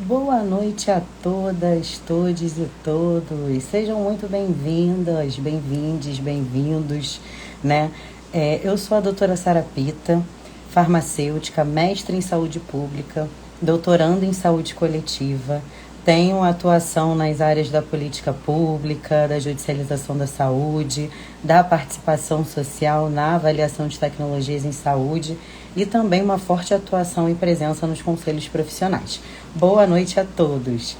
Boa noite a todas, todes e todos. Sejam muito bem-vindas, bem-vindes, bem-vindos, né? Eu sou a doutora Sara Pita, farmacêutica, mestre em saúde pública, doutoranda em saúde coletiva. Tenho atuação nas áreas da política pública, da judicialização da saúde, da participação social na avaliação de tecnologias em saúde e também uma forte atuação e presença nos conselhos profissionais. Boa noite a todos.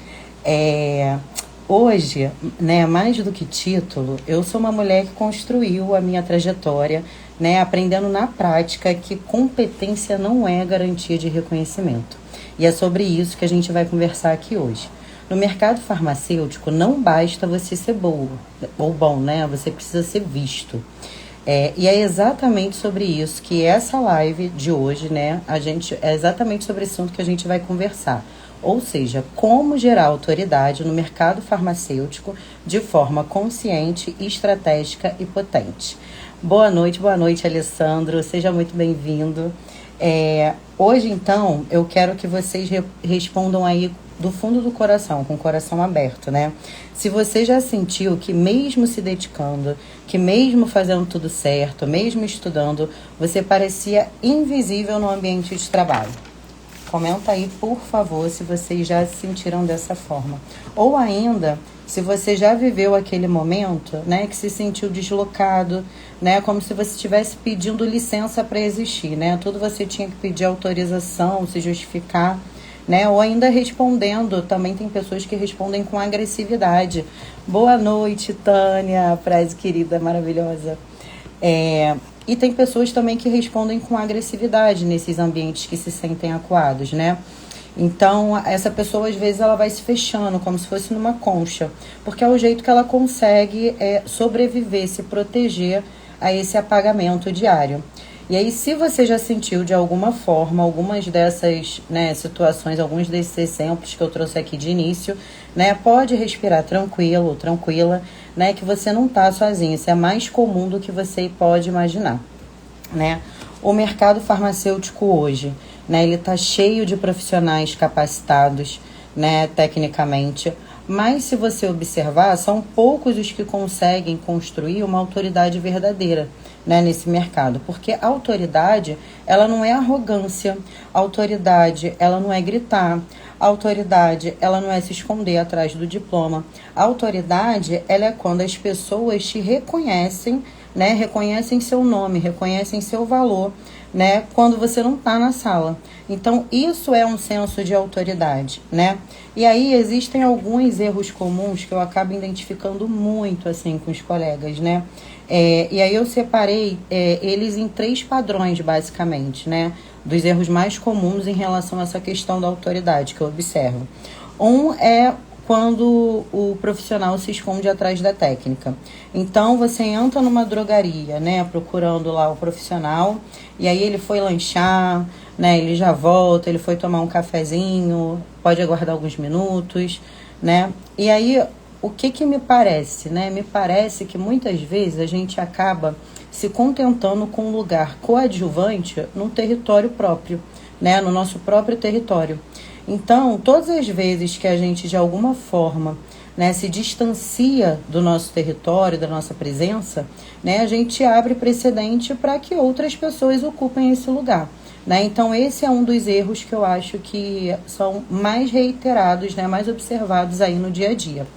Hoje, né, mais do que título, eu sou uma mulher que construiu a minha trajetória, né, aprendendo na prática que competência não é garantia de reconhecimento. E é sobre isso que a gente vai conversar aqui hoje. No mercado farmacêutico, não basta você ser boa ou bom, né? Você precisa ser visto. E é exatamente sobre isso que essa live de hoje, né? É exatamente sobre esse assunto que a gente vai conversar. Ou seja, como gerar autoridade no mercado farmacêutico de forma consciente, estratégica e potente. Boa noite, Alessandro. Seja muito bem-vindo. Hoje, então, eu quero que vocês respondam aí do fundo do coração, com o coração aberto, né? Se você já sentiu que mesmo se dedicando, que mesmo fazendo tudo certo, mesmo estudando, você parecia invisível no ambiente de trabalho. Comenta aí, por favor, se vocês já se sentiram dessa forma. Ou ainda, se você já viveu aquele momento, né, que se sentiu deslocado, né, como se você estivesse pedindo licença para existir, né? Tudo você tinha que pedir autorização, se justificar, né? Ou ainda respondendo, também tem pessoas que respondem com agressividade. Boa noite, Tânia, frase querida, maravilhosa. E tem pessoas também que respondem com agressividade nesses ambientes que se sentem acuados, né? Então, essa pessoa, às vezes, ela vai se fechando, como se fosse numa concha, porque é o jeito que ela consegue sobreviver, se proteger a esse apagamento diário. E aí, se você já sentiu de alguma forma algumas dessas, né, situações, alguns desses exemplos que eu trouxe aqui de início, né, pode respirar tranquilo, tranquila, né, que você não está sozinho. Isso é mais comum do que você pode imaginar, né? O mercado farmacêutico hoje, né, ele está cheio de profissionais capacitados, né, tecnicamente, mas se você observar, são poucos os que conseguem construir uma autoridade verdadeira, né, nesse mercado, porque a autoridade, ela não é arrogância, a autoridade, ela não é gritar, a autoridade, ela não é se esconder atrás do diploma, a autoridade, ela é quando as pessoas te reconhecem, né, reconhecem seu nome, reconhecem seu valor, né, quando você não está na sala. Então, isso é um senso de autoridade, né? E aí existem alguns erros comuns que eu acabo identificando muito, assim, com os colegas, né? E aí eu separei eles em 3 padrões, basicamente, né? Dos erros mais comuns em relação a essa questão da autoridade que eu observo. Um é quando o profissional se esconde atrás da técnica. Então, você entra numa drogaria, né, procurando lá o profissional, e aí ele foi lanchar, né, ele já volta, ele foi tomar um cafezinho, pode aguardar alguns minutos, né, e aí, o que me parece, né, me parece que muitas vezes a gente acaba se contentando com um lugar coadjuvante no território próprio, né, no nosso próprio território. Então, todas as vezes que a gente, de alguma forma, né, se distancia do nosso território, da nossa presença, né, a gente abre precedente para que outras pessoas ocupem esse lugar, né? Então, esse é um dos erros que eu acho que são mais reiterados, né, mais observados aí no dia a dia.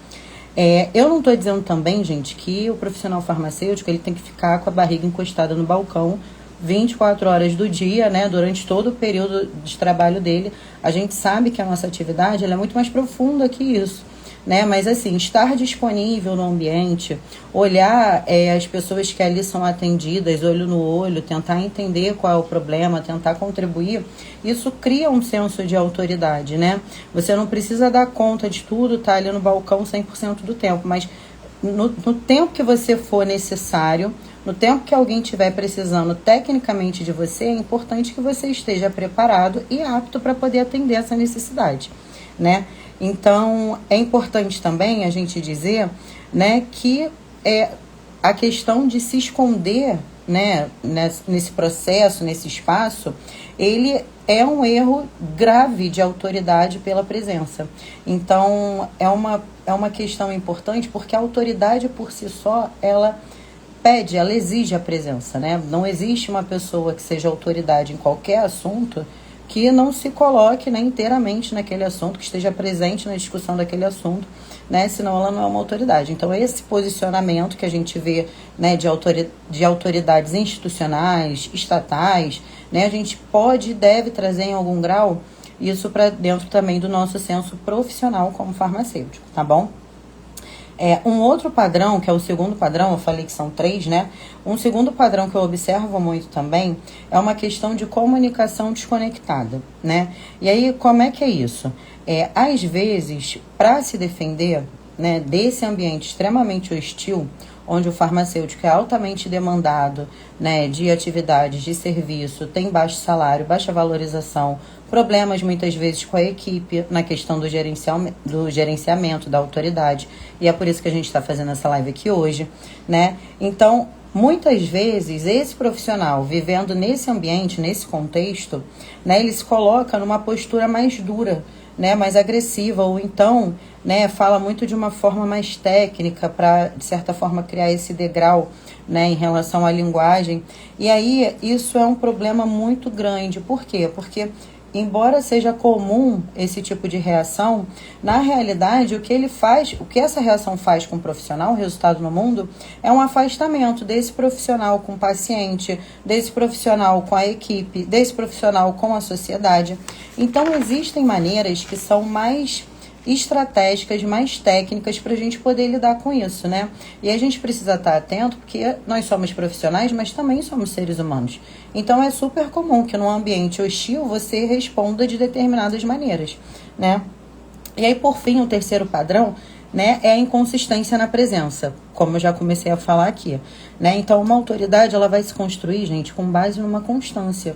Eu não estou dizendo também, gente, que o profissional farmacêutico ele tem que ficar com a barriga encostada no balcão 24 horas do dia, né, durante todo o período de trabalho dele. A gente sabe que a nossa atividade ela é muito mais profunda que isso, né? Mas assim, estar disponível no ambiente, olhar as pessoas que ali são atendidas, olho no olho, tentar entender qual é o problema, tentar contribuir, isso cria um senso de autoridade, né? Você não precisa dar conta de tudo, tá ali no balcão 100% do tempo, mas no tempo que você for necessário, no tempo que alguém estiver precisando tecnicamente de você, é importante que você esteja preparado e apto para poder atender essa necessidade, né? Então, é importante também a gente dizer, né, que a questão de se esconder, né, nesse processo, nesse espaço, ele é um erro grave de autoridade pela presença. Então, é uma questão importante, porque a autoridade por si só, ela pede, ela exige a presença, né? Não existe uma pessoa que seja autoridade em qualquer assunto que não se coloque, né, inteiramente naquele assunto, que esteja presente na discussão daquele assunto, né? Senão ela não é uma autoridade. Então, esse posicionamento que a gente vê, né, de autoridades institucionais, estatais, né, a gente pode e deve trazer em algum grau isso para dentro também do nosso senso profissional como farmacêutico, tá bom? Um outro padrão, que é o segundo padrão, eu falei que são 3, né? Um segundo padrão que eu observo muito também é uma questão de comunicação desconectada, né? E aí, como é que é isso? Às vezes, para se defender, né, desse ambiente extremamente hostil, onde o farmacêutico é altamente demandado, né, de atividades de serviço, tem baixo salário, baixa valorização, problemas muitas vezes com a equipe na questão do gerenciamento da autoridade, e é por isso que a gente está fazendo essa live aqui hoje, né? Então, muitas vezes, esse profissional vivendo nesse ambiente, nesse contexto, né, ele se coloca numa postura mais dura, né, mais agressiva, ou então, né, fala muito de uma forma mais técnica para, de certa forma, criar esse degrau, né, em relação à linguagem. E aí, isso é um problema muito grande. Por quê? Porque, embora seja comum esse tipo de reação, na realidade, o que ele faz, o que essa reação faz com o profissional, o resultado no mundo, é um afastamento desse profissional com o paciente, desse profissional com a equipe, desse profissional com a sociedade. Então, existem maneiras que são mais estratégicas, mais técnicas para a gente poder lidar com isso, né? E a gente precisa estar atento, porque nós somos profissionais, mas também somos seres humanos. Então, é super comum que num ambiente hostil você responda de determinadas maneiras, né? E aí, por fim, o terceiro padrão, né, é a inconsistência na presença, como eu já comecei a falar aqui, né? Então, uma autoridade, ela vai se construir, gente, com base numa constância.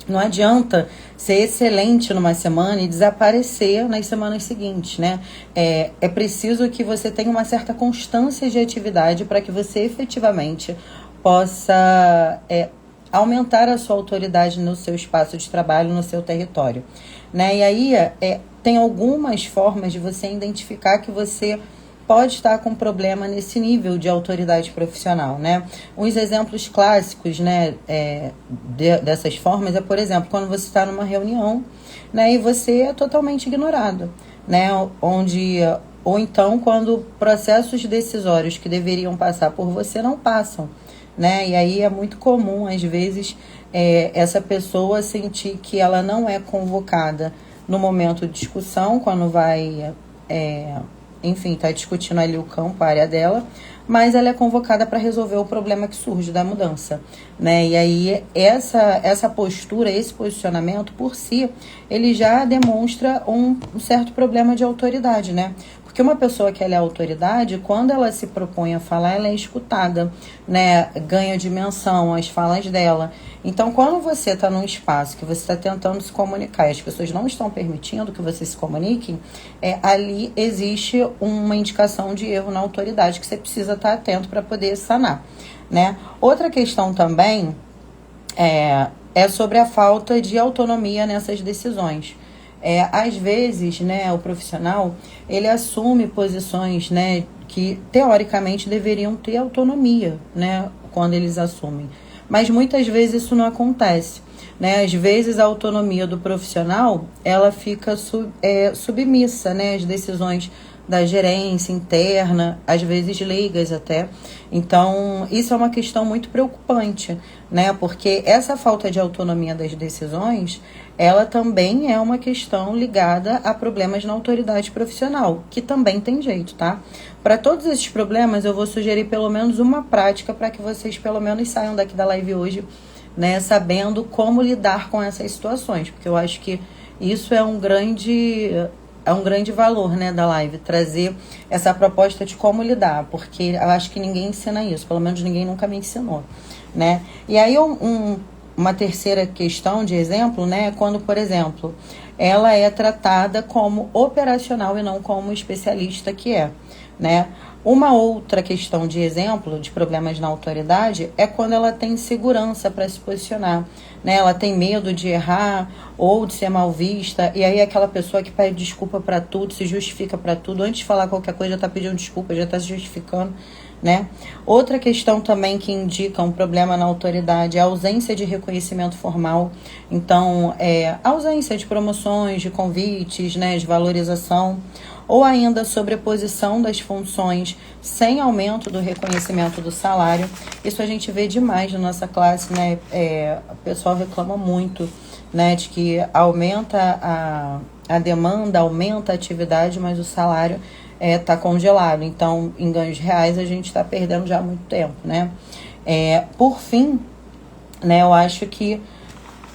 Não adianta ser excelente numa semana e desaparecer nas semanas seguintes, né? É preciso que você tenha uma certa constância de atividade para que você efetivamente possa aumentar a sua autoridade no seu espaço de trabalho, no seu território, né? E aí tem algumas formas de você identificar que você pode estar com problema nesse nível de autoridade profissional, né? Uns exemplos clássicos, né, dessas formas é, por exemplo, quando você está numa reunião, né, e você é totalmente ignorado, né? Ou então quando processos decisórios que deveriam passar por você não passam, né? E aí é muito comum, às vezes, essa pessoa sentir que ela não é convocada no momento de discussão, quando vai enfim, está discutindo ali o campo, a área dela, mas ela é convocada para resolver o problema que surge da mudança, né? E aí essa postura, esse posicionamento por si, ele já demonstra um certo problema de autoridade, né? Porque uma pessoa que ela é autoridade, quando ela se propõe a falar, ela é escutada, né? Ganha dimensão as falas dela. Então, quando você está num espaço que você está tentando se comunicar e as pessoas não estão permitindo que você se comunique, ali existe uma indicação de erro na autoridade que você precisa estar atento para poder sanar, né? Outra questão também é sobre a falta de autonomia nessas decisões. Às vezes, né, o profissional, ele assume posições, né, que teoricamente deveriam ter autonomia, né, quando eles assumem. Mas muitas vezes isso não acontece, né? Às vezes a autonomia do profissional, ela fica submissa, né, às decisões da gerência interna, às vezes leigas até. Então, isso é uma questão muito preocupante, né? Porque essa falta de autonomia das decisões, ela também é uma questão ligada a problemas na autoridade profissional, que também tem jeito, tá? Para todos esses problemas, eu vou sugerir pelo menos uma prática para que vocês pelo menos saiam daqui da live hoje, né, sabendo como lidar com essas situações, porque eu acho que isso é um grande valor, né, da live, trazer essa proposta de como lidar, porque eu acho que ninguém ensina isso, pelo menos ninguém nunca me ensinou, né? E aí uma terceira questão de exemplo, né, quando, por exemplo, ela é tratada como operacional e não como especialista que é, né? Uma outra questão de exemplo de problemas na autoridade é quando ela tem segurança para se posicionar, né? Ela tem medo de errar ou de ser mal vista, e aí aquela pessoa que pede desculpa para tudo, se justifica para tudo, antes de falar qualquer coisa já está pedindo desculpa, já está se justificando, né? Outra questão também que indica um problema na autoridade é a ausência de reconhecimento formal. Então, a ausência de promoções, de convites, né, de valorização, ou ainda sobreposição das funções sem aumento do reconhecimento do salário. Isso a gente vê demais na nossa classe, né? O pessoal reclama muito, né, de que aumenta a demanda, aumenta a atividade, mas o salário está congelado. Então, em ganhos reais, a gente está perdendo já há muito tempo, né? Por fim, né, eu acho que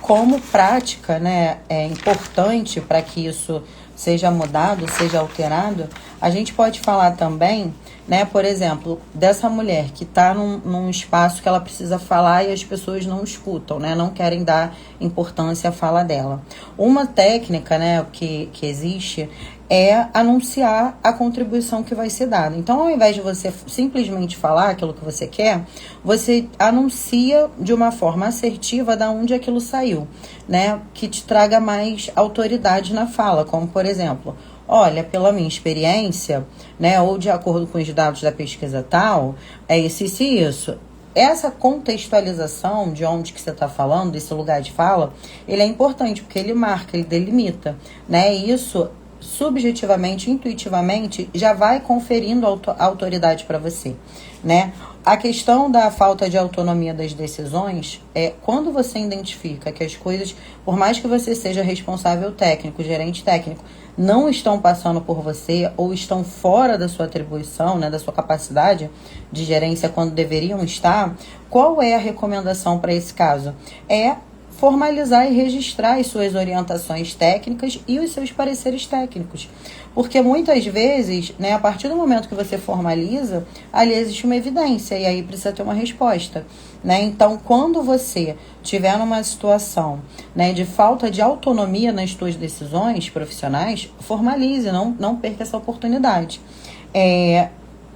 como prática, né, é importante para que isso seja mudado, seja alterado, a gente pode falar também, né, por exemplo, dessa mulher que está num espaço que ela precisa falar e as pessoas não escutam, né, não querem dar importância à fala dela. Uma técnica, né, que existe é anunciar a contribuição que vai ser dada. Então, ao invés de você simplesmente falar aquilo que você quer, você anuncia de uma forma assertiva de onde aquilo saiu, né? Que te traga mais autoridade na fala, como, por exemplo, olha, pela minha experiência, né, ou de acordo com os dados da pesquisa tal, é isso e isso. Essa contextualização de onde que você está falando, desse lugar de fala, ele é importante, porque ele marca, ele delimita, né? E isso subjetivamente, intuitivamente, já vai conferindo autoridade para você, né? A questão da falta de autonomia das decisões é quando você identifica que as coisas, por mais que você seja responsável técnico, gerente técnico, não estão passando por você ou estão fora da sua atribuição, né, da sua capacidade de gerência quando deveriam estar, qual é a recomendação para esse caso? É formalizar e registrar as suas orientações técnicas e os seus pareceres técnicos. Porque muitas vezes, né, a partir do momento que você formaliza, ali existe uma evidência e aí precisa ter uma resposta, né? Então, quando você tiver numa situação, né, de falta de autonomia nas suas decisões profissionais, formalize, não perca essa oportunidade.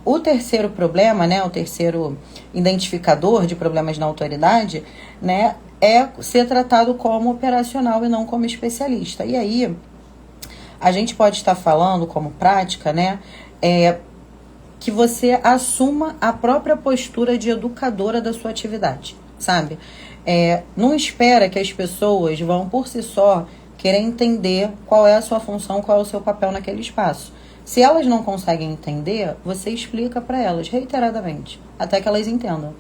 O terceiro problema, né, o terceiro identificador de problemas na autoridade, né, é ser tratado como operacional e não como especialista. E aí, a gente pode estar falando como prática, né, que você assuma a própria postura de educadora da sua atividade, sabe? Não espera que as pessoas vão por si só querer entender qual é a sua função, qual é o seu papel naquele espaço. Se elas não conseguem entender, você explica para elas reiteradamente, até que elas entendam.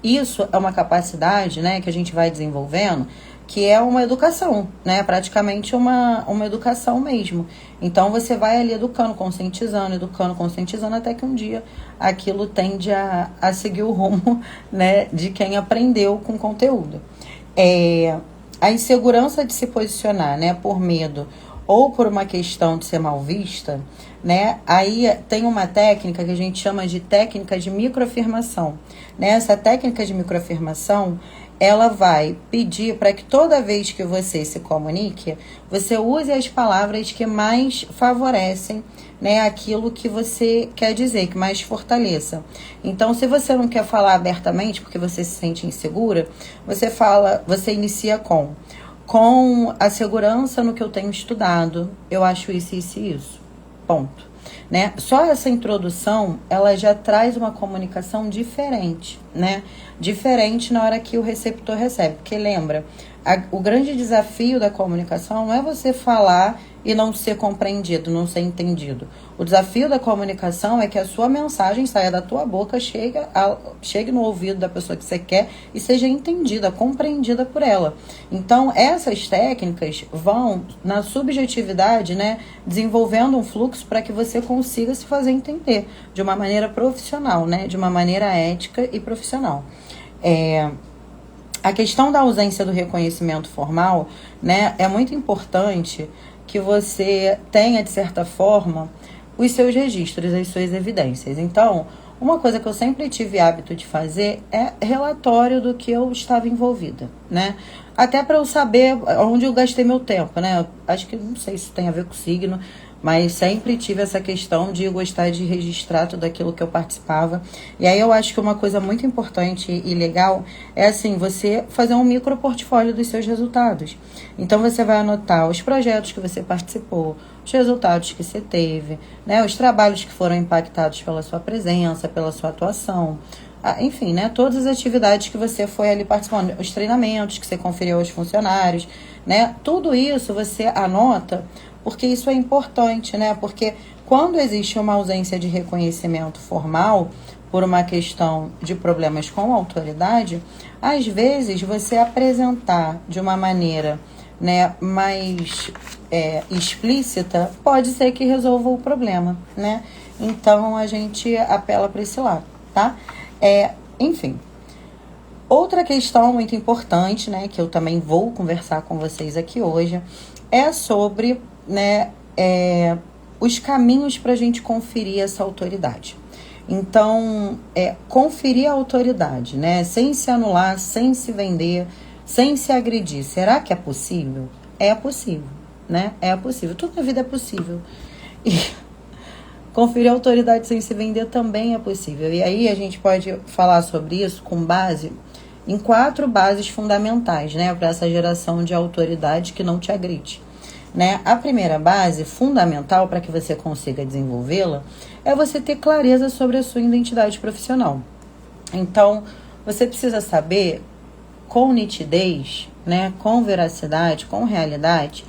Isso é uma capacidade, né, que a gente vai desenvolvendo, que é uma educação, né, praticamente uma educação mesmo. Então, você vai ali educando, conscientizando, até que um dia aquilo tende a seguir o rumo, né, de quem aprendeu com conteúdo. A insegurança de se posicionar, né, por medo ou por uma questão de ser mal vista, né? Aí tem uma técnica que a gente chama de técnica de microafirmação, né? Essa técnica de microafirmação, ela vai pedir para que toda vez que você se comunique, você use as palavras que mais favorecem, né, aquilo que você quer dizer, que mais fortaleça. Então, se você não quer falar abertamente porque você se sente insegura, você inicia com a segurança no que eu tenho estudado, eu acho isso, isso e isso. Ponto. Né? Só essa introdução, ela já traz uma comunicação diferente, né? Diferente na hora que o receptor recebe. Porque lembra, o grande desafio da comunicação não é você falar e não ser compreendido, não ser entendido. O desafio da comunicação é que a sua mensagem saia da tua boca, chegue no ouvido da pessoa que você quer e seja entendida, compreendida por ela. Então, essas técnicas vão, na subjetividade, né, desenvolvendo um fluxo para que você consiga se fazer entender de uma maneira profissional, né, de uma maneira ética e profissional. A questão da ausência do reconhecimento formal, né, é muito importante que você tenha, de certa forma, os seus registros, as suas evidências. Então, uma coisa que eu sempre tive hábito de fazer é relatório do que eu estava envolvida, né? Até para eu saber onde eu gastei meu tempo, né? Acho que não sei se tem a ver com signo, mas sempre tive essa questão de gostar de registrar tudo aquilo que eu participava. E aí eu acho que uma coisa muito importante e legal é assim, você fazer um micro portfólio dos seus resultados. Então você vai anotar os projetos que você participou, os resultados que você teve, né, os trabalhos que foram impactados pela sua presença, pela sua atuação. Enfim, né, todas as atividades que você foi ali participando, os treinamentos que você conferiu aos funcionários, né, tudo isso você anota, porque isso é importante, né, porque quando existe uma ausência de reconhecimento formal, por uma questão de problemas com a autoridade, às vezes você apresentar de uma maneira, né, mais explícita, pode ser que resolva o problema, né, então a gente apela para esse lado, tá? Enfim, outra questão muito importante, né, que eu também vou conversar com vocês aqui hoje, é sobre, né, os caminhos para a gente conferir essa autoridade. Então, conferir a autoridade, né, sem se anular, sem se vender, sem se agredir. Será que é possível? É possível, né? É possível. Tudo na vida é possível. E conferir a autoridade sem se vender também é possível. E aí a gente pode falar sobre isso com base em 4 bases fundamentais, né, para essa geração de autoridade que não te agride, né? A primeira base fundamental para que você consiga desenvolvê-la é você ter clareza sobre a sua identidade profissional. Então, você precisa saber com nitidez, né, com veracidade, com realidade,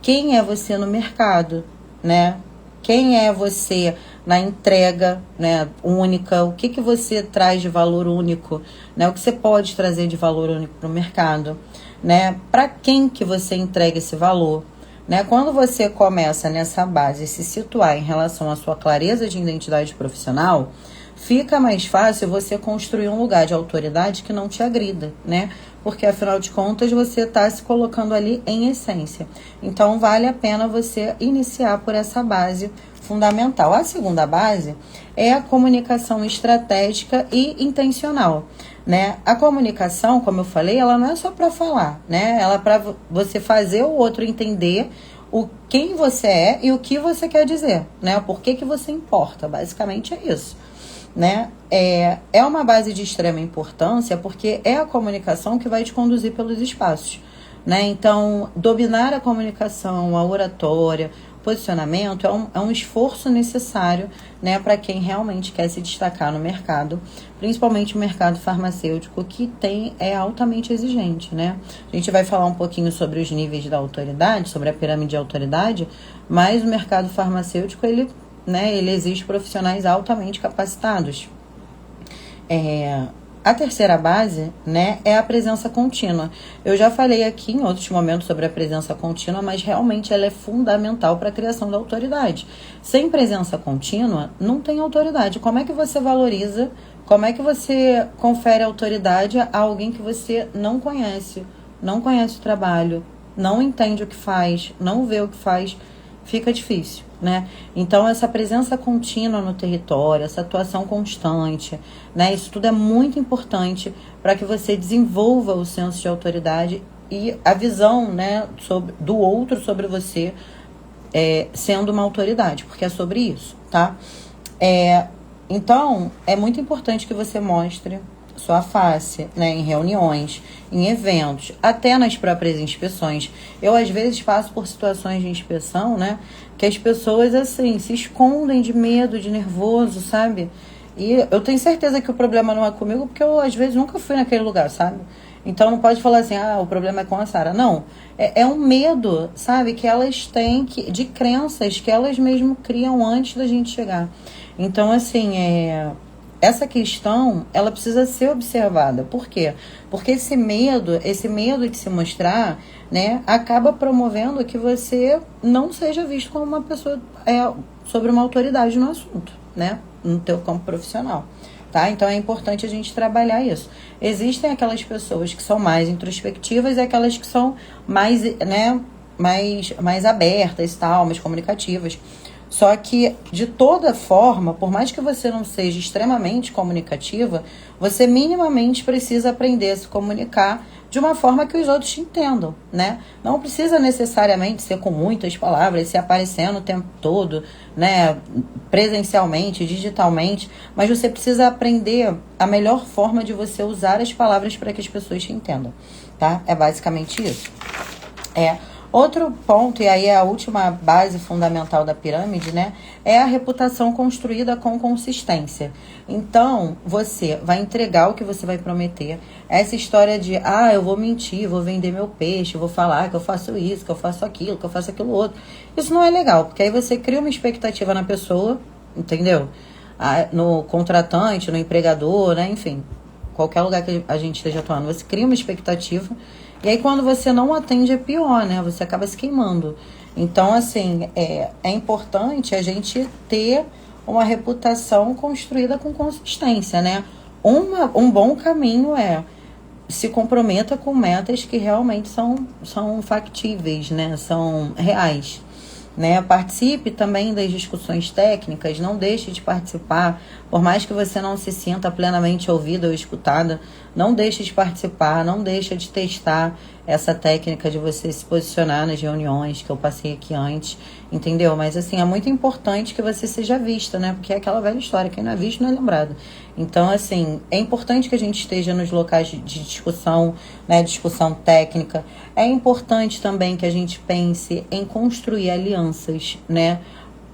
quem é você no mercado, né? Quem é você na entrega, né, única, o que você traz de valor único, né, o que você pode trazer de valor único para o mercado, né, para quem que você entrega esse valor, né? Quando você começa nessa base se situar em relação à sua clareza de identidade profissional, fica mais fácil você construir um lugar de autoridade que não te agrida, né? Porque, afinal de contas, você está se colocando ali em essência. Então, vale a pena você iniciar por essa base fundamental. A segunda base é a comunicação estratégica e intencional, né? A comunicação, como eu falei, ela não é só para falar, né? Ela é para você fazer o outro entender quem você é e o que você quer dizer, né? Por que você importa, basicamente é isso, né? É uma base de extrema importância porque é a comunicação que vai te conduzir pelos espaços, né? Então, dominar a comunicação, a oratória, posicionamento é um esforço necessário, né, para quem realmente quer se destacar no mercado, principalmente o mercado farmacêutico, que é altamente exigente, né? A gente vai falar um pouquinho sobre os níveis da autoridade, sobre a pirâmide de autoridade, mas o mercado farmacêutico, ele exige profissionais altamente capacitados. A terceira base, né, é a presença contínua. Eu já falei aqui em outros momentos sobre a presença contínua, mas realmente ela é fundamental para a criação da autoridade. Sem presença contínua, não tem autoridade. Como é que você valoriza, como é que você confere autoridade a alguém que você não conhece o trabalho, não entende o que faz, não vê o que faz? Fica difícil, né? Então, essa presença contínua no território, essa atuação constante, né? Isso tudo é muito importante para que você desenvolva o senso de autoridade e a visão, né, do outro sobre você sendo uma autoridade, porque é sobre isso, tá? Então, é muito importante que você mostre sua face, né, em reuniões, em eventos, até nas próprias inspeções. Eu, às vezes, passo por situações de inspeção, né, que as pessoas, assim, se escondem de medo, de nervoso, sabe? E eu tenho certeza que o problema não é comigo, porque eu, às vezes, nunca fui naquele lugar, sabe? Então, não pode falar assim, o problema é com a Sara. Não, é um medo, sabe, que elas têm, de crenças que elas mesmo criam antes da gente chegar. Então, assim, essa questão, ela precisa ser observada. Por quê? Porque esse medo de se mostrar, né, acaba promovendo que você não seja visto como uma pessoa sobre uma autoridade no assunto, né, no teu campo profissional, tá? Então, é importante a gente trabalhar isso. Existem aquelas pessoas que são mais introspectivas e aquelas que são mais, né, mais abertas e tal, mais comunicativas. Só que, de toda forma, por mais que você não seja extremamente comunicativa, você minimamente precisa aprender a se comunicar de uma forma que os outros te entendam, né? Não precisa necessariamente ser com muitas palavras, se aparecendo o tempo todo, né? Presencialmente, digitalmente, mas você precisa aprender a melhor forma de você usar as palavras para que as pessoas te entendam, tá? É basicamente isso. Outro ponto, e aí é a última base fundamental da pirâmide, né? É a reputação construída com consistência. Então, você vai entregar o que você vai prometer. Essa história de, eu vou mentir, vou vender meu peixe, vou falar que eu faço isso, que eu faço aquilo, que eu faço aquilo outro. Isso não é legal, porque aí você cria uma expectativa na pessoa, entendeu? No contratante, no empregador, né? Enfim, qualquer lugar que a gente esteja atuando, você cria uma expectativa. E aí, quando você não atende, é pior, né? Você acaba se queimando. Então, assim, é importante a gente ter uma reputação construída com consistência, né? Um bom caminho se comprometa com metas que realmente são factíveis, né? São reais. Né? Participe também das discussões técnicas, não deixe de participar, por mais que você não se sinta plenamente ouvida ou escutada, não deixe de participar, não deixe de testar essa técnica de você se posicionar nas reuniões que eu passei aqui antes, entendeu? Mas assim, é muito importante que você seja vista, né? Porque é aquela velha história, quem não é visto não é lembrado. Então, assim, é importante que a gente esteja nos locais de discussão, né? Discussão técnica. É importante também que a gente pense em construir alianças, né?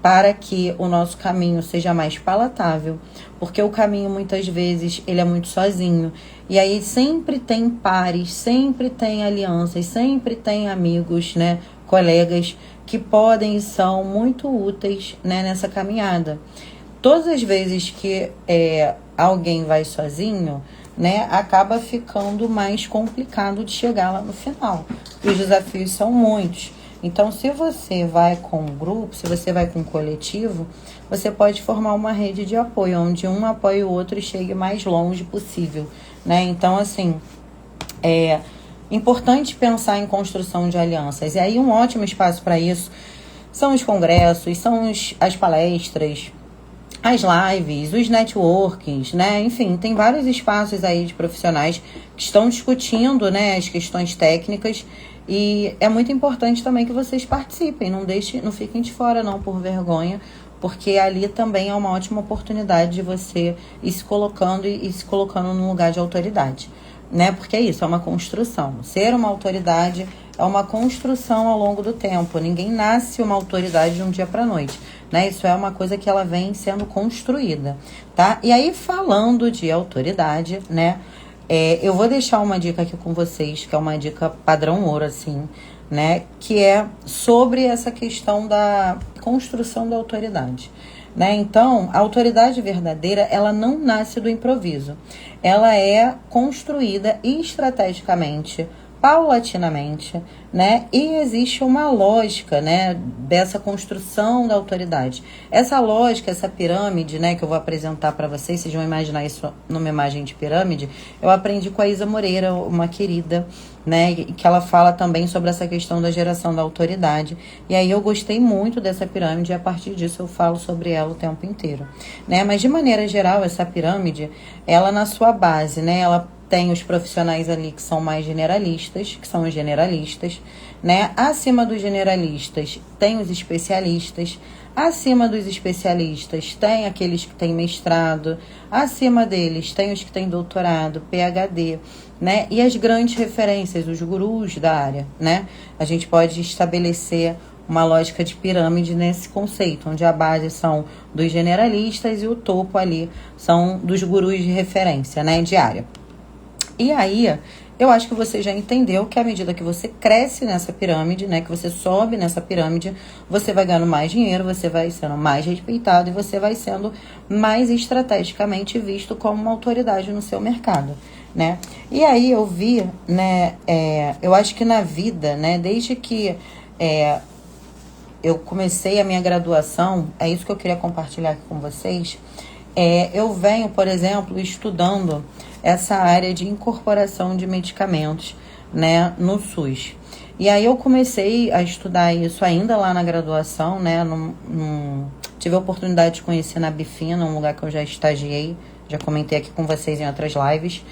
Para que o nosso caminho seja mais palatável, porque o caminho muitas vezes ele é muito sozinho, e aí sempre tem pares, sempre tem alianças, sempre tem amigos, né, colegas que podem e são muito úteis, né, nessa caminhada. Todas as vezes que alguém vai sozinho, né, acaba ficando mais complicado de chegar lá no final. Os desafios são muitos. Então, se você vai com um grupo, se você vai com um coletivo, você pode formar uma rede de apoio, onde um apoie o outro e chegue mais longe possível, né? Então, assim, é importante pensar em construção de alianças. E aí, um ótimo espaço para isso são os congressos, são as palestras, as lives, os networkings, né? Enfim, tem vários espaços aí de profissionais que estão discutindo, né, as questões técnicas. E é muito importante também que vocês participem, não fiquem de fora não por vergonha, porque ali também é uma ótima oportunidade de você ir se colocando e se colocando num lugar de autoridade, né? Porque é isso, é uma construção. Ser uma autoridade é uma construção ao longo do tempo. Ninguém nasce uma autoridade de um dia para noite, né? Isso é uma coisa que ela vem sendo construída, tá? E aí, falando de autoridade, né? Eu vou deixar uma dica aqui com vocês, que é uma dica padrão ouro, assim, né? Que é sobre essa questão da construção da autoridade, né? Então, a autoridade verdadeira, ela não nasce do improviso. Ela é construída estrategicamente, paulatinamente, né? E existe uma lógica, né, dessa construção da autoridade. Essa lógica, essa pirâmide, né, que eu vou apresentar para vocês, vocês vão imaginar isso numa imagem de pirâmide, eu aprendi com a Isa Moreira, uma querida, né, que ela fala também sobre essa questão da geração da autoridade. E aí eu gostei muito dessa pirâmide e a partir disso eu falo sobre ela o tempo inteiro, né? Mas de maneira geral, essa pirâmide, ela na sua base, né, ela tem os profissionais ali que são mais generalistas, que são os generalistas, né? Acima dos generalistas tem os especialistas, acima dos especialistas tem aqueles que têm mestrado, acima deles tem os que têm doutorado, PhD, né? E as grandes referências, os gurus da área, né? A gente pode estabelecer uma lógica de pirâmide nesse conceito, onde a base são dos generalistas e o topo ali são dos gurus de referência, né? De área. E aí, eu acho que você já entendeu que à medida que você cresce nessa pirâmide, né, que você sobe nessa pirâmide, você vai ganhando mais dinheiro, você vai sendo mais respeitado e você vai sendo mais estrategicamente visto como uma autoridade no seu mercado, né? E aí eu vi, né, eu acho que na vida, né, desde que eu comecei a minha graduação, é isso que eu queria compartilhar aqui com vocês, eu venho, por exemplo, estudando essa área de incorporação de medicamentos, né, no SUS. E aí eu comecei a estudar isso ainda lá na graduação, né? Tive a oportunidade de conhecer na Bifina, um lugar que eu já estagiei, já comentei aqui com vocês em outras lives.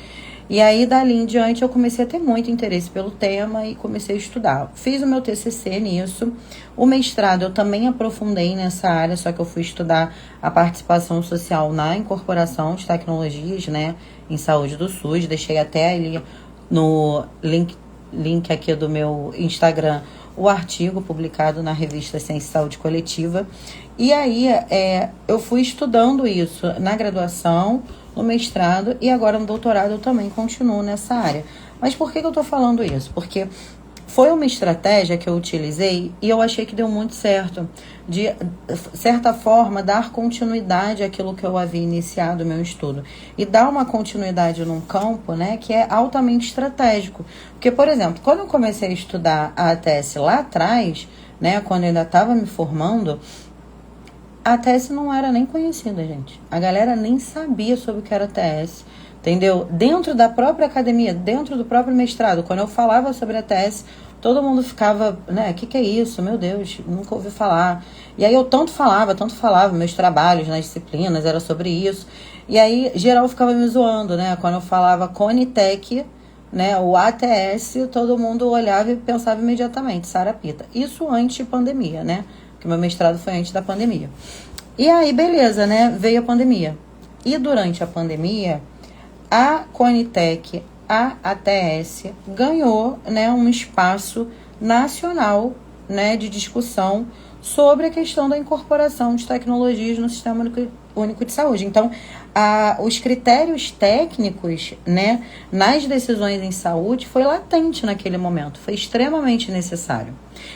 E aí, dali em diante, eu comecei a ter muito interesse pelo tema e comecei a estudar. Fiz o meu TCC nisso. O mestrado eu também aprofundei nessa área, só que eu fui estudar a participação social na incorporação de tecnologias, né, em saúde do SUS. Deixei até ali no link aqui do meu Instagram o artigo publicado na revista Ciência e Saúde Coletiva. E aí eu fui estudando isso na graduação, no mestrado e agora no doutorado eu também continuo nessa área. Mas por que eu estou falando isso? Porque foi uma estratégia que eu utilizei e eu achei que deu muito certo. De certa forma, dar continuidade àquilo que eu havia iniciado o meu estudo. E dar uma continuidade num campo, né, que é altamente estratégico. Porque, por exemplo, quando eu comecei a estudar a ATS lá atrás, né, quando eu ainda estava me formando, a ATS não era nem conhecida, gente. A galera nem sabia sobre o que era ATS, entendeu? Dentro da própria academia, dentro do próprio mestrado, quando eu falava sobre a ATS, todo mundo ficava, né, o que é isso? Meu Deus, nunca ouvi falar. E aí eu tanto falava, meus trabalhos nas disciplinas era sobre isso. E aí, geral ficava me zoando, né? Quando eu falava Conitec, né, o ATS, todo mundo olhava e pensava imediatamente, Sara Pita. Isso antes de pandemia, né? Porque meu mestrado foi antes da pandemia. E aí, beleza, né? Veio a pandemia. E durante a pandemia, a Conitec, a ATS, ganhou, né, um espaço nacional, né, de discussão sobre a questão da incorporação de tecnologias no Sistema Único de Saúde. Então, os critérios técnicos, né, nas decisões em saúde foi latente naquele momento, foi extremamente necessário.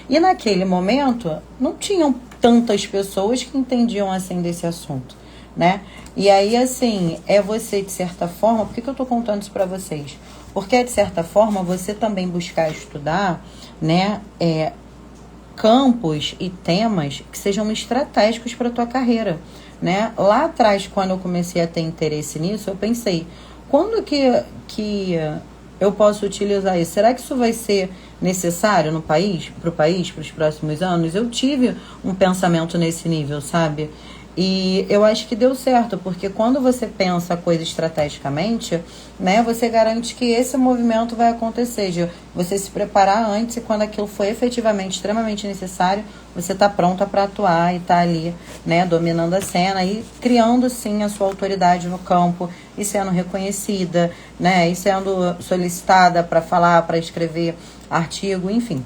E naquele momento, não tinham tantas pessoas que entendiam assim desse assunto, né? E aí, assim, você, de certa forma, por que eu estou contando isso para vocês? Porque, de certa forma, você também buscar estudar, né, campos e temas que sejam estratégicos para a tua carreira, né? Lá atrás, quando eu comecei a ter interesse nisso, eu pensei, quando que eu posso utilizar isso? Será que isso vai ser necessário no país, para os próximos anos? Eu tive um pensamento nesse nível, sabe? E eu acho que deu certo, porque quando você pensa a coisa estrategicamente, né, você garante que esse movimento vai acontecer, de você se preparar antes e quando aquilo for efetivamente extremamente necessário, você está pronta para atuar e está ali, né, dominando a cena e criando sim a sua autoridade no campo e sendo reconhecida, né, e sendo solicitada para falar, para escrever artigo, enfim.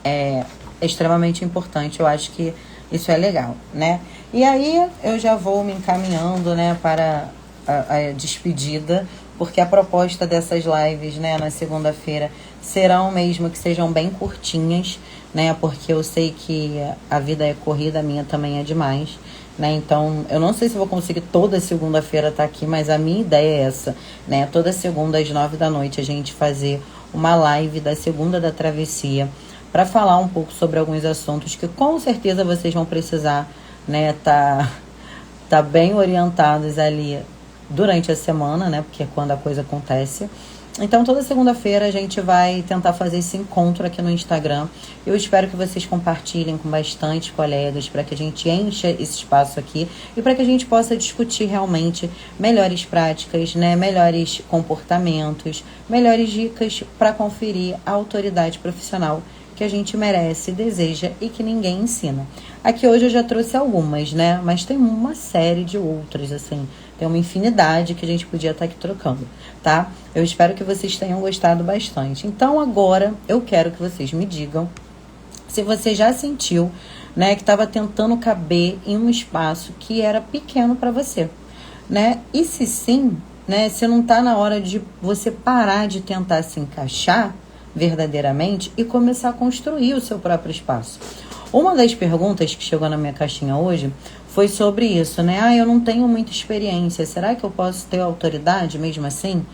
É extremamente importante, eu acho que isso é legal, né? E aí eu já vou me encaminhando, né, para a despedida, porque a proposta dessas lives, né, na segunda-feira serão mesmo que sejam bem curtinhas, né, porque eu sei que a vida é corrida, a minha também é demais, né, então eu não sei se vou conseguir toda segunda-feira estar aqui, mas a minha ideia é essa, né, toda segunda às 9 da noite a gente fazer uma live da Segunda da Travessia, para falar um pouco sobre alguns assuntos que com certeza vocês vão precisar, né, tá bem orientados ali durante a semana, né, porque é quando a coisa acontece. Então, toda segunda-feira a gente vai tentar fazer esse encontro aqui no Instagram. Eu espero que vocês compartilhem com bastante colegas para que a gente encha esse espaço aqui e para que a gente possa discutir realmente melhores práticas, né, melhores comportamentos, melhores dicas para conferir a autoridade profissional que a gente merece, deseja e que ninguém ensina. Aqui hoje eu já trouxe algumas, né? Mas tem uma série de outras, assim. Tem uma infinidade que a gente podia estar aqui trocando, tá? Eu espero que vocês tenham gostado bastante. Então agora eu quero que vocês me digam se você já sentiu, né, que estava tentando caber em um espaço que era pequeno para você, né? E se sim, né, se não está na hora de você parar de tentar se encaixar verdadeiramente e começar a construir o seu próprio espaço. Uma das perguntas que chegou na minha caixinha hoje foi sobre isso, né? Eu não tenho muita experiência, será que eu posso ter autoridade mesmo assim?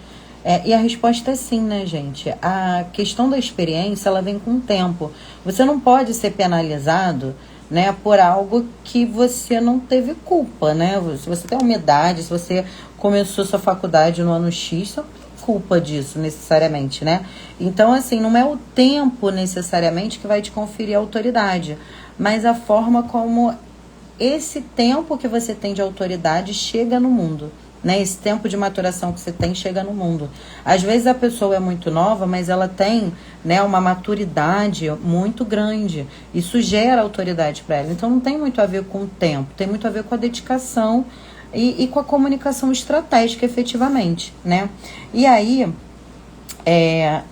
E a resposta é sim, né, gente? A questão da experiência, ela vem com o tempo. Você não pode ser penalizado, né, por algo que você não teve culpa, né? Se você tem uma idade, se você começou sua faculdade no ano X, desculpa disso, necessariamente, né? Então, assim, não é o tempo, necessariamente, que vai te conferir autoridade, mas a forma como esse tempo que você tem de autoridade chega no mundo, né? Esse tempo de maturação que você tem chega no mundo. Às vezes a pessoa é muito nova, mas ela tem, né, uma maturidade muito grande. Isso gera autoridade para ela. Então não tem muito a ver com o tempo, tem muito a ver com a dedicação e com a comunicação estratégica, efetivamente, né? E aí,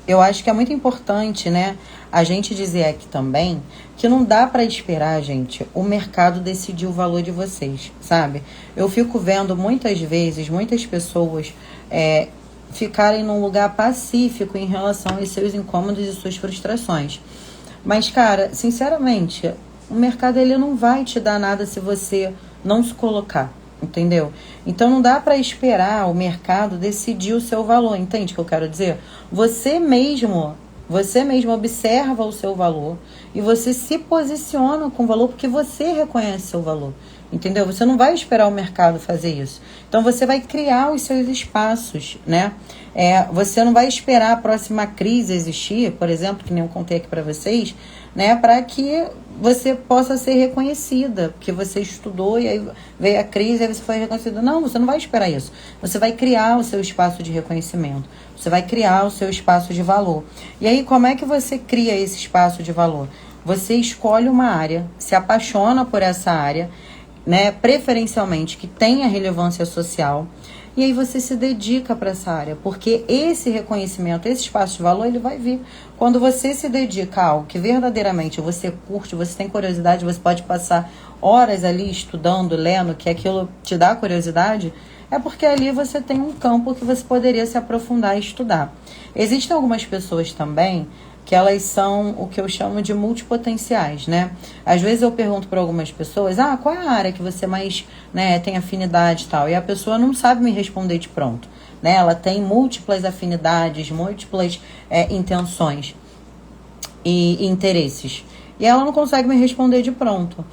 eu acho que é muito importante, né, a gente dizer aqui também que não dá para esperar, gente, o mercado decidir o valor de vocês, sabe? Eu fico vendo muitas vezes, muitas pessoas ficarem num lugar pacífico em relação aos seus incômodos e suas frustrações. Mas, cara, sinceramente, o mercado ele não vai te dar nada se você não se colocar, entendeu? Então não dá para esperar o mercado decidir o seu valor, entende o que eu quero dizer? Você mesmo observa o seu valor e você se posiciona com o valor porque você reconhece seu valor, entendeu? Você não vai esperar o mercado fazer isso. Então você vai criar os seus espaços, né? Você não vai esperar a próxima crise existir, por exemplo, que nem eu contei aqui para vocês, né? Para que você possa ser reconhecida, porque você estudou e aí veio a crise e aí você foi reconhecida. Não, você não vai esperar isso. Você vai criar o seu espaço de reconhecimento. Você vai criar o seu espaço de valor. E aí, como é que você cria esse espaço de valor? Você escolhe uma área, se apaixona por essa área, né, preferencialmente que tenha relevância social, e aí você se dedica para essa área, porque esse reconhecimento, esse espaço de valor, ele vai vir. Quando você se dedica a algo que verdadeiramente você curte, você tem curiosidade, você pode passar horas ali estudando, lendo, que aquilo te dá curiosidade, é porque ali você tem um campo que você poderia se aprofundar e estudar. Existem algumas pessoas também que elas são o que eu chamo de multipotenciais, né? Às vezes eu pergunto para algumas pessoas, qual é a área que você mais, né, tem afinidade e tal? E a pessoa não sabe me responder de pronto, né? Ela tem múltiplas afinidades, múltiplas intenções e interesses. E ela não consegue me responder de pronto.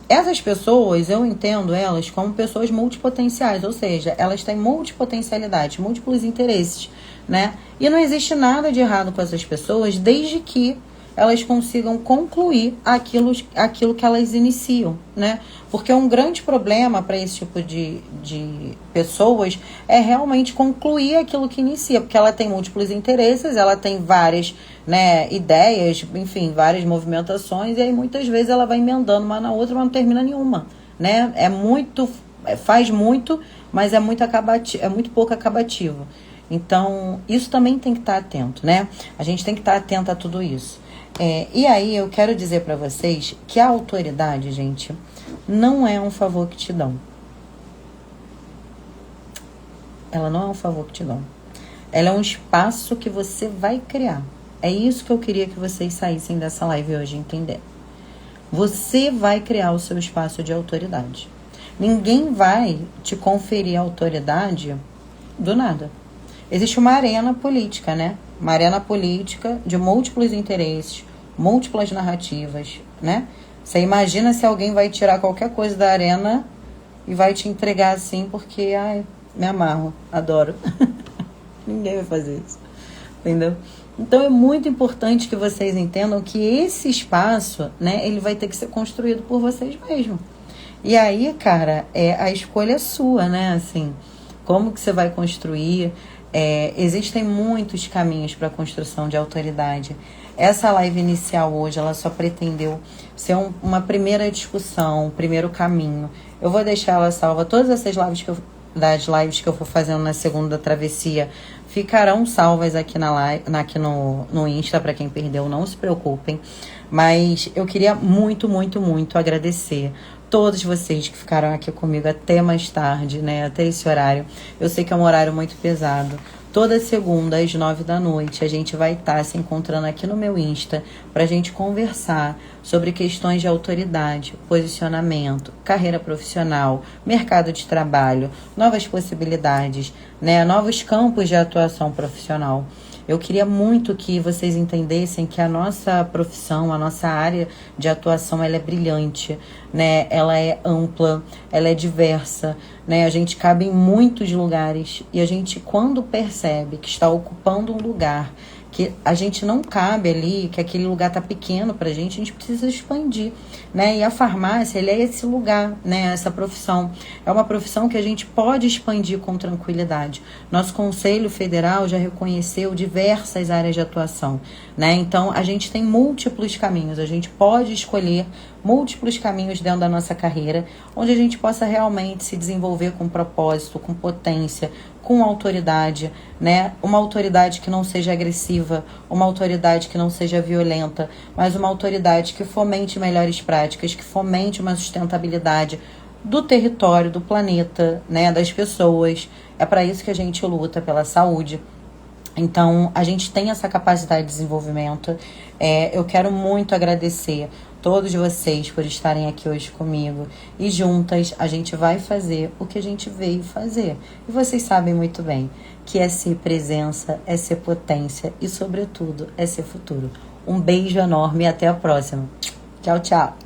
Essas pessoas, eu entendo elas como pessoas multipotenciais, ou seja, elas têm multipotencialidade, múltiplos interesses, né? E não existe nada de errado com essas pessoas, desde que elas consigam concluir aquilo que elas iniciam, né? Porque um grande problema para esse tipo de pessoas é realmente concluir aquilo que inicia, porque ela tem múltiplos interesses, ela tem várias, né, ideias, enfim, várias movimentações, e aí muitas vezes ela vai emendando uma na outra, mas não termina nenhuma, né? Faz muito, mas é muito pouco acabativo. Então, isso também tem que estar atento, né? A gente tem que estar atento a tudo isso. E aí, eu quero dizer para vocês que a autoridade, gente, não é um favor que te dão. Ela não é um favor que te dão. Ela é um espaço que você vai criar. É isso que eu queria que vocês saíssem dessa live hoje, entender. Você vai criar o seu espaço de autoridade. Ninguém vai te conferir autoridade do nada. Existe uma arena política, né? Uma arena política de múltiplos interesses, múltiplas narrativas, né? Você imagina se alguém vai tirar qualquer coisa da arena e vai te entregar assim porque, me amarro, adoro. Ninguém vai fazer isso, entendeu? Então é muito importante que vocês entendam que esse espaço, né, ele vai ter que ser construído por vocês mesmos. E aí, cara, a escolha é sua, né? Assim, como que você vai construir? Existem muitos caminhos para a construção de autoridade. Essa live inicial hoje, ela só pretendeu ser uma primeira discussão, um primeiro caminho. Eu vou deixar ela salva. Todas essas lives das lives que eu for fazendo na segunda travessia ficarão salvas aqui aqui no Insta, para quem perdeu, não se preocupem. Mas eu queria muito, muito, muito agradecer todos vocês que ficaram aqui comigo até mais tarde, né? Até esse horário. Eu sei que é um horário muito pesado. Toda segunda, às 9 da noite, a gente vai estar se encontrando aqui no meu Insta pra gente conversar sobre questões de autoridade, posicionamento, carreira profissional, mercado de trabalho, novas possibilidades, né? Novos campos de atuação profissional. Eu queria muito que vocês entendessem que a nossa profissão, a nossa área de atuação, ela é brilhante, né? Ela é ampla, ela é diversa, né? A gente cabe em muitos lugares e a gente, quando percebe que está ocupando um lugar que a gente não cabe ali, que aquele lugar tá pequeno pra gente, a gente precisa expandir, né? E a farmácia, ele é esse lugar, né? Essa profissão. É uma profissão que a gente pode expandir com tranquilidade. Nosso Conselho Federal já reconheceu diversas áreas de atuação, né? Então, a gente tem múltiplos caminhos, a gente pode escolher múltiplos caminhos dentro da nossa carreira, onde a gente possa realmente se desenvolver com propósito, com potência, com autoridade, né? Uma autoridade que não seja agressiva, uma autoridade que não seja violenta, mas uma autoridade que fomente melhores práticas, que fomente uma sustentabilidade do território, do planeta, né? Das pessoas. É para isso que a gente luta, pela saúde. Então, a gente tem essa capacidade de desenvolvimento. Eu quero muito agradecer todos vocês por estarem aqui hoje comigo. E juntas a gente vai fazer o que a gente veio fazer. E vocês sabem muito bem que é ser presença, é ser potência e, sobretudo, é ser futuro. Um beijo enorme e até a próxima. Tchau, tchau.